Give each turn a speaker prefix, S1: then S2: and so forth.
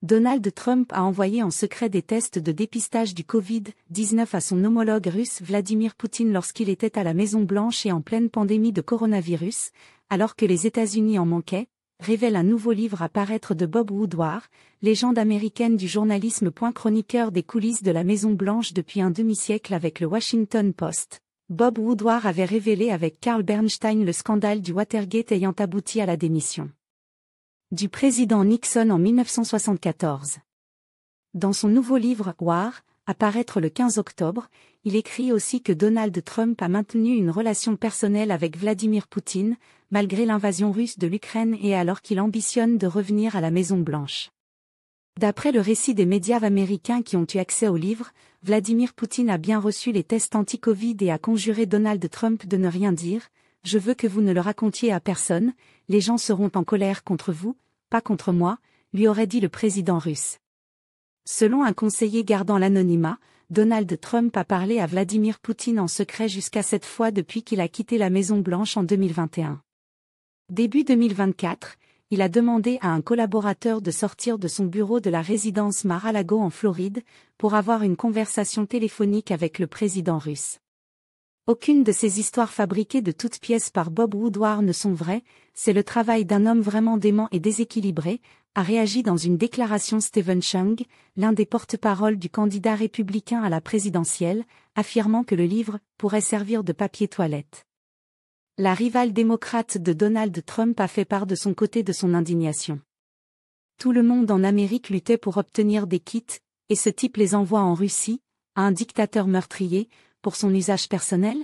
S1: Donald Trump a envoyé en secret des tests de dépistage du Covid-19 à son homologue russe Vladimir Poutine lorsqu'il était à la Maison-Blanche et en pleine pandémie de coronavirus, alors que les États-Unis en manquaient, révèle un nouveau livre à paraître de Bob Woodward, légende américaine du journalisme. Chroniqueur des coulisses de la Maison-Blanche depuis un demi-siècle avec le Washington Post. Bob Woodward avait révélé avec Carl Bernstein le scandale du Watergate ayant abouti à la démission du président Nixon en 1974. Dans son nouveau livre « War », à paraître le 15 octobre, il écrit aussi que Donald Trump a maintenu une relation personnelle avec Vladimir Poutine, malgré l'invasion russe de l'Ukraine et alors qu'il ambitionne de revenir à la Maison-Blanche. D'après le récit des médias américains qui ont eu accès au livre, Vladimir Poutine a bien reçu les tests anti-Covid et a conjuré Donald Trump de ne rien dire. « Je veux que vous ne le racontiez à personne, les gens seront en colère contre vous, pas contre moi », lui aurait dit le président russe. Selon un conseiller gardant l'anonymat, Donald Trump a parlé à Vladimir Poutine en secret jusqu'à 7 fois depuis qu'il a quitté la Maison-Blanche en 2021. Début 2024, il a demandé à un collaborateur de sortir de son bureau de la résidence Mar-a-Lago en Floride, pour avoir une conversation téléphonique avec le président russe. Aucune de ces histoires fabriquées de toutes pièces par Bob Woodward ne sont vraies, c'est le travail d'un homme vraiment dément et déséquilibré, a réagi dans une déclaration Stephen Chung, l'un des porte-parole du candidat républicain à la présidentielle, affirmant que le livre pourrait servir de papier toilette. La rivale démocrate de Donald Trump a fait part de son côté de son indignation. Tout le monde en Amérique luttait pour obtenir des kits, et ce type les envoie en Russie, à un dictateur meurtrier, pour son usage personnel ?